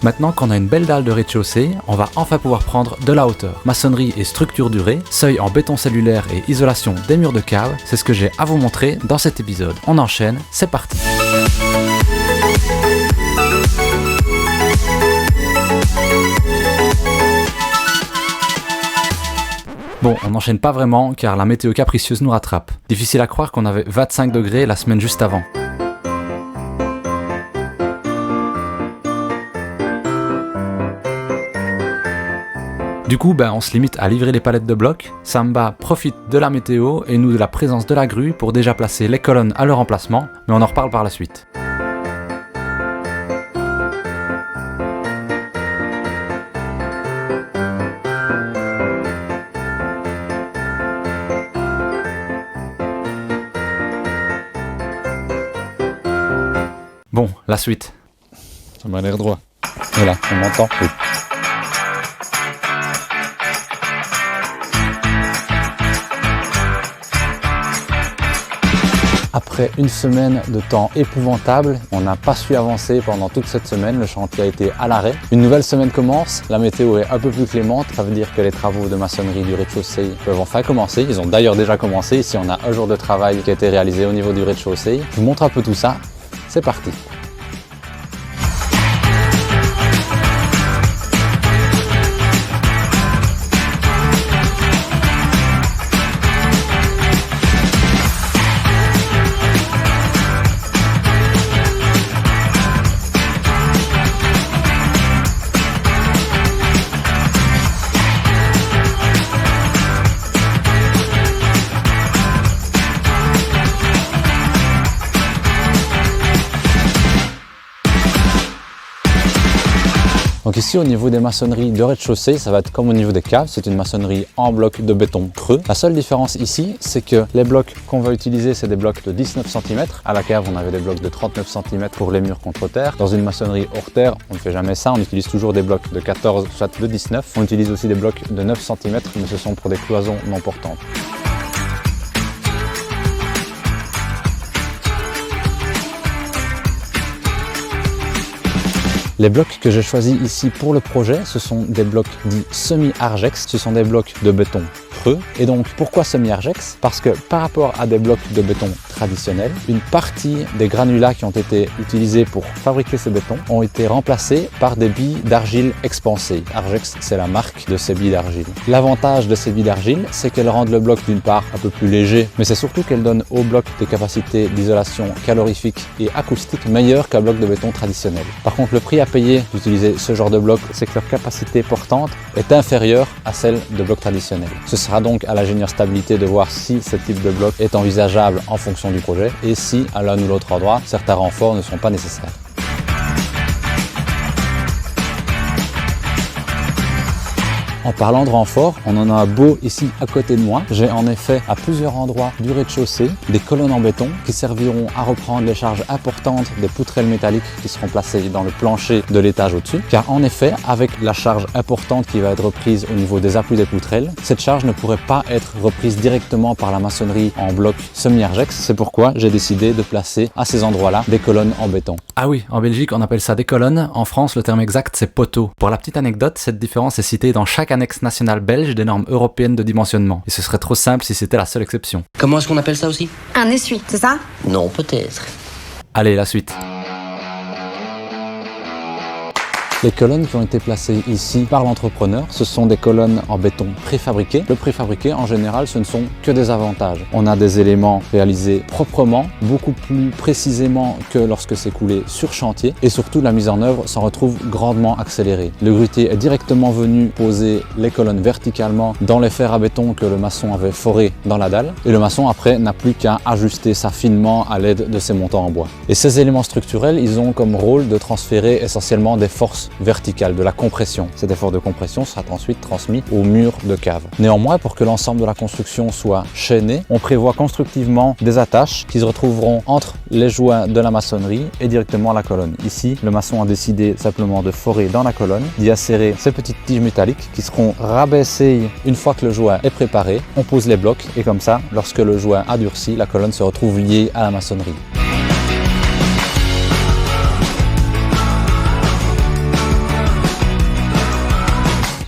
Maintenant qu'on a une belle dalle de rez-de-chaussée, on va enfin pouvoir prendre de la hauteur. Maçonnerie et structure durée, seuil en béton cellulaire et isolation des murs de cave, c'est ce que j'ai à vous montrer dans cet épisode. On enchaîne, c'est parti. Bon, on n'enchaîne pas vraiment car la météo capricieuse nous rattrape. Difficile à croire qu'on avait 25 degrés la semaine juste avant. Du coup, on se limite à livrer les palettes de blocs. Samba profite de la météo et nous de la présence de la grue pour déjà placer les colonnes à leur emplacement, mais on en reparle par la suite. Bon, la suite. Ça m'a l'air droit. Et là, on m'entend? Oui. Après une semaine de temps épouvantable, on n'a pas su avancer pendant toute cette semaine, le chantier a été à l'arrêt. Une nouvelle semaine commence, la météo est un peu plus clémente, ça veut dire que les travaux de maçonnerie du rez-de-chaussée peuvent enfin commencer. Ils ont d'ailleurs déjà commencé, ici on a un jour de travail qui a été réalisé au niveau du rez-de-chaussée. Je vous montre un peu tout ça, c'est parti. Donc ici au niveau des maçonneries de rez-de-chaussée, ça va être comme au niveau des caves, c'est une maçonnerie en bloc de béton creux. La seule différence ici, c'est que les blocs qu'on va utiliser, c'est des blocs de 19 cm. À la cave, on avait des blocs de 39 cm pour les murs contre terre. Dans une maçonnerie hors terre, on ne fait jamais ça, on utilise toujours des blocs de 14, soit de 19. On utilise aussi des blocs de 9 cm, mais ce sont pour des cloisons non portantes. Les blocs que j'ai choisis ici pour le projet, ce sont des blocs dits semi-argex, ce sont des blocs de béton creux. Et donc pourquoi semi-argex? Parce que par rapport à des blocs de béton traditionnels, une partie des granulats qui ont été utilisés pour fabriquer ces bétons ont été remplacés par des billes d'argile expansées. Argex, c'est la marque de ces billes d'argile. L'avantage de ces billes d'argile, c'est qu'elles rendent le bloc d'une part un peu plus léger, mais c'est surtout qu'elles donnent au bloc des capacités d'isolation calorifique et acoustique meilleures qu'un bloc de béton traditionnel. Par contre, le prix à payer d'utiliser ce genre de bloc, c'est que leur capacité portante est inférieure à celle de blocs traditionnels. Ce sera donc à l'ingénieur stabilité de voir si ce type de bloc est envisageable en fonction du projet et si à l'un ou l'autre endroit, certains renforts ne sont pas nécessaires. En parlant de renfort, on en a un beau ici à côté de moi. J'ai en effet à plusieurs endroits du rez-de-chaussée des colonnes en béton qui serviront à reprendre les charges importantes des poutrelles métalliques qui seront placées dans le plancher de l'étage au-dessus. Car en effet, avec la charge importante qui va être reprise au niveau des appuis des poutrelles, cette charge ne pourrait pas être reprise directement par la maçonnerie en bloc semi-argex. C'est pourquoi j'ai décidé de placer à ces endroits-là des colonnes en béton. Ah oui, en Belgique on appelle ça des colonnes. En France, le terme exact c'est poteau. Pour la petite anecdote, cette différence est citée dans chaque annexe nationale belge des normes européennes de dimensionnement. Et ce serait trop simple si c'était la seule exception. Comment est-ce qu'on appelle ça aussi? Un essuie, c'est ça? Non, peut-être. Allez, la suite. Les colonnes qui ont été placées ici par l'entrepreneur, ce sont des colonnes en béton préfabriquées. Le préfabriqué, en général, ce ne sont que des avantages. On a des éléments réalisés proprement, beaucoup plus précisément que lorsque c'est coulé sur chantier. Et surtout, la mise en œuvre s'en retrouve grandement accélérée. Le grutier est directement venu poser les colonnes verticalement dans les fers à béton que le maçon avait forés dans la dalle. Et le maçon, après, n'a plus qu'à ajuster ça finement à l'aide de ses montants en bois. Et ces éléments structurels, ils ont comme rôle de transférer essentiellement des forces verticale, de la compression. Cet effort de compression sera ensuite transmis au mur de cave. Néanmoins, pour que l'ensemble de la construction soit chaîné, on prévoit constructivement des attaches qui se retrouveront entre les joints de la maçonnerie et directement la colonne. Ici, le maçon a décidé simplement de forer dans la colonne, d'y insérer ces petites tiges métalliques qui seront rabaissées une fois que le joint est préparé. On pose les blocs et comme ça, lorsque le joint a durci, la colonne se retrouve liée à la maçonnerie.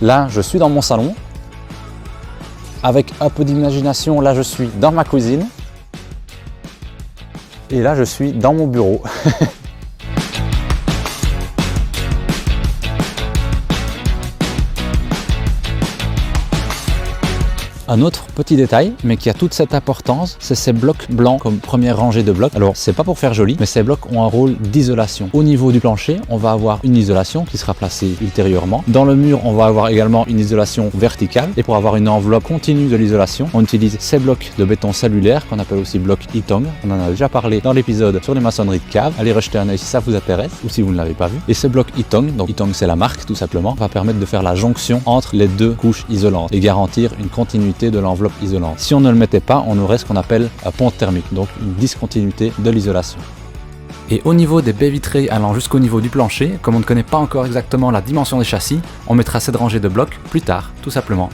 Là, je suis dans mon salon. Avec un peu d'imagination, là, je suis dans ma cuisine. Et là, je suis dans mon bureau. Un autre petit détail, mais qui a toute cette importance, c'est ces blocs blancs comme première rangée de blocs. Alors, c'est pas pour faire joli, mais ces blocs ont un rôle d'isolation. Au niveau du plancher, on va avoir une isolation qui sera placée ultérieurement. Dans le mur, on va avoir également une isolation verticale. Et pour avoir une enveloppe continue de l'isolation, on utilise ces blocs de béton cellulaire qu'on appelle aussi blocs Ytong. On en a déjà parlé dans l'épisode sur les maçonneries de cave. Allez rejeter un œil si ça vous intéresse ou si vous ne l'avez pas vu. Et ces blocs Ytong, donc Ytong c'est la marque tout simplement, va permettre de faire la jonction entre les deux couches isolantes et garantir une continuité de l'enveloppe isolante. Si on ne le mettait pas, on aurait ce qu'on appelle un pont thermique, donc une discontinuité de l'isolation. Et au niveau des baies vitrées allant jusqu'au niveau du plancher, comme on ne connaît pas encore exactement la dimension des châssis, on mettra cette rangée de blocs plus tard, tout simplement.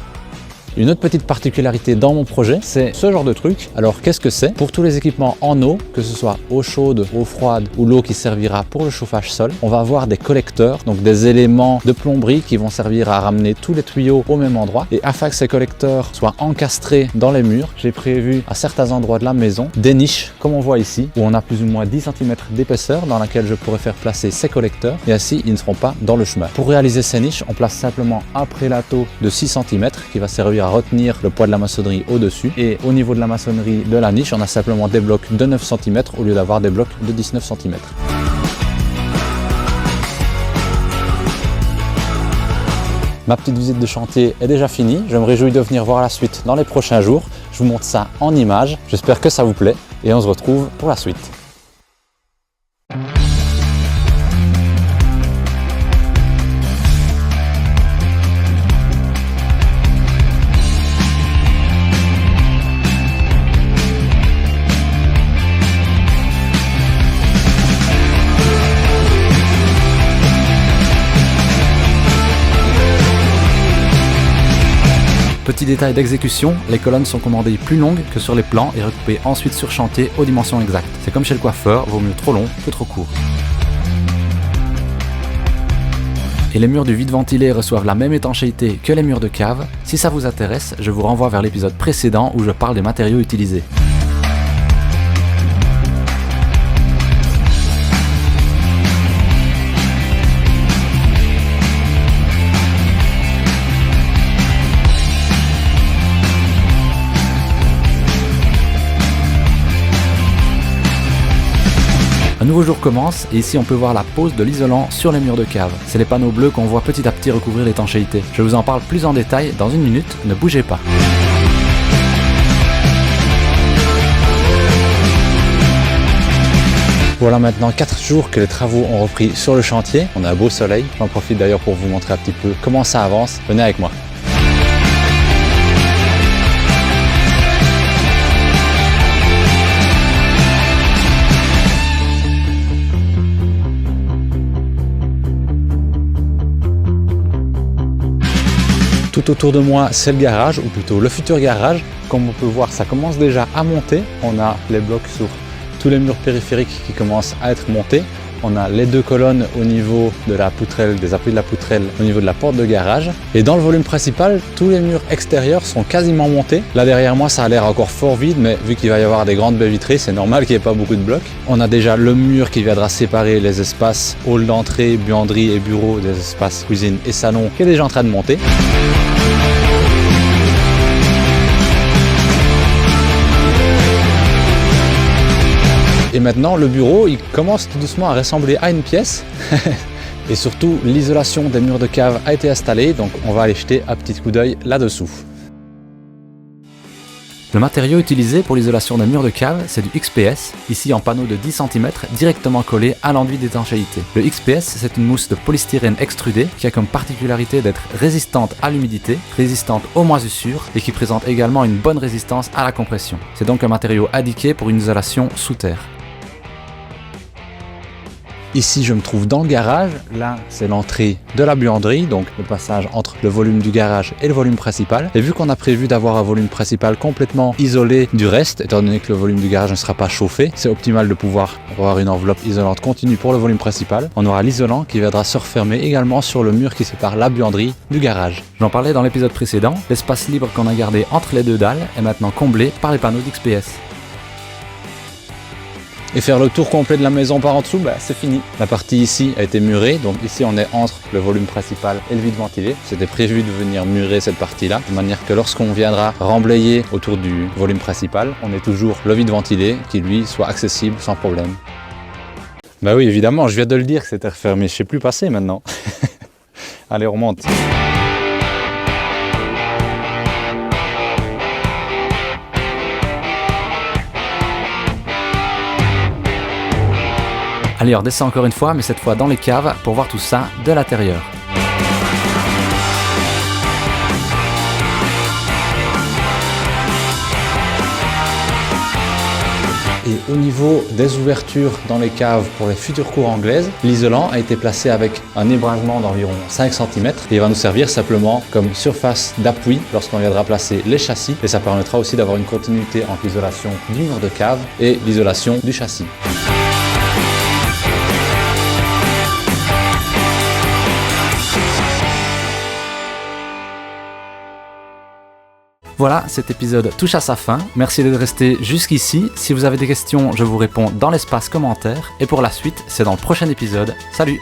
Une autre petite particularité dans mon projet, c'est ce genre de truc. Alors qu'est-ce que c'est? Pour tous les équipements en eau, que ce soit eau chaude, eau froide ou l'eau qui servira pour le chauffage sol, on va avoir des collecteurs, donc des éléments de plomberie qui vont servir à ramener tous les tuyaux au même endroit. Et afin que ces collecteurs soient encastrés dans les murs, j'ai prévu à certains endroits de la maison des niches, comme on voit ici, où on a plus ou moins 10 cm d'épaisseur dans laquelle je pourrais faire placer ces collecteurs et ainsi ils ne seront pas dans le chemin. Pour réaliser ces niches, on place simplement un prélateau de 6 cm qui va servir à retenir le poids de la maçonnerie au-dessus, et au niveau de la maçonnerie de la niche, on a simplement des blocs de 9 cm au lieu d'avoir des blocs de 19 cm. Ma petite visite de chantier est déjà finie, je me réjouis de venir voir la suite dans les prochains jours. Je vous montre ça en images, j'espère que ça vous plaît et on se retrouve pour la suite. Petit détail d'exécution, les colonnes sont commandées plus longues que sur les plans et recoupées ensuite sur chantier aux dimensions exactes. C'est comme chez le coiffeur, vaut mieux trop long que trop court. Et les murs du vide ventilé reçoivent la même étanchéité que les murs de cave. Si ça vous intéresse, je vous renvoie vers l'épisode précédent où je parle des matériaux utilisés. Un nouveau jour commence et ici on peut voir la pose de l'isolant sur les murs de cave. C'est les panneaux bleus qu'on voit petit à petit recouvrir l'étanchéité. Je vous en parle plus en détail dans une minute, ne bougez pas. Voilà maintenant 4 jours que les travaux ont repris sur le chantier. On a un beau soleil. J'en profite d'ailleurs pour vous montrer un petit peu comment ça avance. Venez avec moi. Tout autour de moi, c'est le garage, ou plutôt le futur garage. Comme on peut voir, ça commence déjà à monter. On a les blocs sur tous les murs périphériques qui commencent à être montés. On a les deux colonnes au niveau de la poutrelle, des appuis de la poutrelle au niveau de la porte de garage. Et dans le volume principal, tous les murs extérieurs sont quasiment montés. Là derrière moi, ça a l'air encore fort vide, mais vu qu'il va y avoir des grandes baies vitrées, c'est normal qu'il n'y ait pas beaucoup de blocs. On a déjà le mur qui viendra séparer les espaces hall d'entrée, buanderie et bureau des espaces cuisine et salon qui est déjà en train de monter. Et maintenant, le bureau, il commence tout doucement à ressembler à une pièce. Et surtout, l'isolation des murs de cave a été installée, donc on va aller jeter un petit coup d'œil là-dessous. Le matériau utilisé pour l'isolation des murs de cave, c'est du XPS, ici en panneau de 10 cm directement collé à l'enduit d'étanchéité. Le XPS, c'est une mousse de polystyrène extrudée qui a comme particularité d'être résistante à l'humidité, résistante aux moisissures et qui présente également une bonne résistance à la compression. C'est donc un matériau indiqué pour une isolation sous terre. Ici, je me trouve dans le garage. Là, c'est l'entrée de la buanderie, donc le passage entre le volume du garage et le volume principal. Et vu qu'on a prévu d'avoir un volume principal complètement isolé du reste, étant donné que le volume du garage ne sera pas chauffé, c'est optimal de pouvoir avoir une enveloppe isolante continue pour le volume principal. On aura l'isolant qui viendra se refermer également sur le mur qui sépare la buanderie du garage. J'en parlais dans l'épisode précédent, l'espace libre qu'on a gardé entre les deux dalles est maintenant comblé par les panneaux d'XPS. Et faire le tour complet de la maison par en dessous, c'est fini. La partie ici a été murée, donc ici on est entre le volume principal et le vide ventilé. C'était prévu de venir murer cette partie-là, de manière que lorsqu'on viendra remblayer autour du volume principal, on ait toujours le vide ventilé qui lui soit accessible sans problème. Bah oui, évidemment, je viens de le dire que c'était refermé, je sais plus passer maintenant. Allez, on remonte. Allez, on redescend encore une fois, mais cette fois dans les caves pour voir tout ça de l'intérieur. Et au niveau des ouvertures dans les caves pour les futures cours anglaises, l'isolant a été placé avec un ébrasement d'environ 5 cm et il va nous servir simplement comme surface d'appui lorsqu'on viendra placer les châssis, et ça permettra aussi d'avoir une continuité entre l'isolation du mur de cave et l'isolation du châssis. Voilà, cet épisode touche à sa fin. Merci d'être resté jusqu'ici. Si vous avez des questions, je vous réponds dans l'espace commentaire. Et pour la suite, c'est dans le prochain épisode. Salut!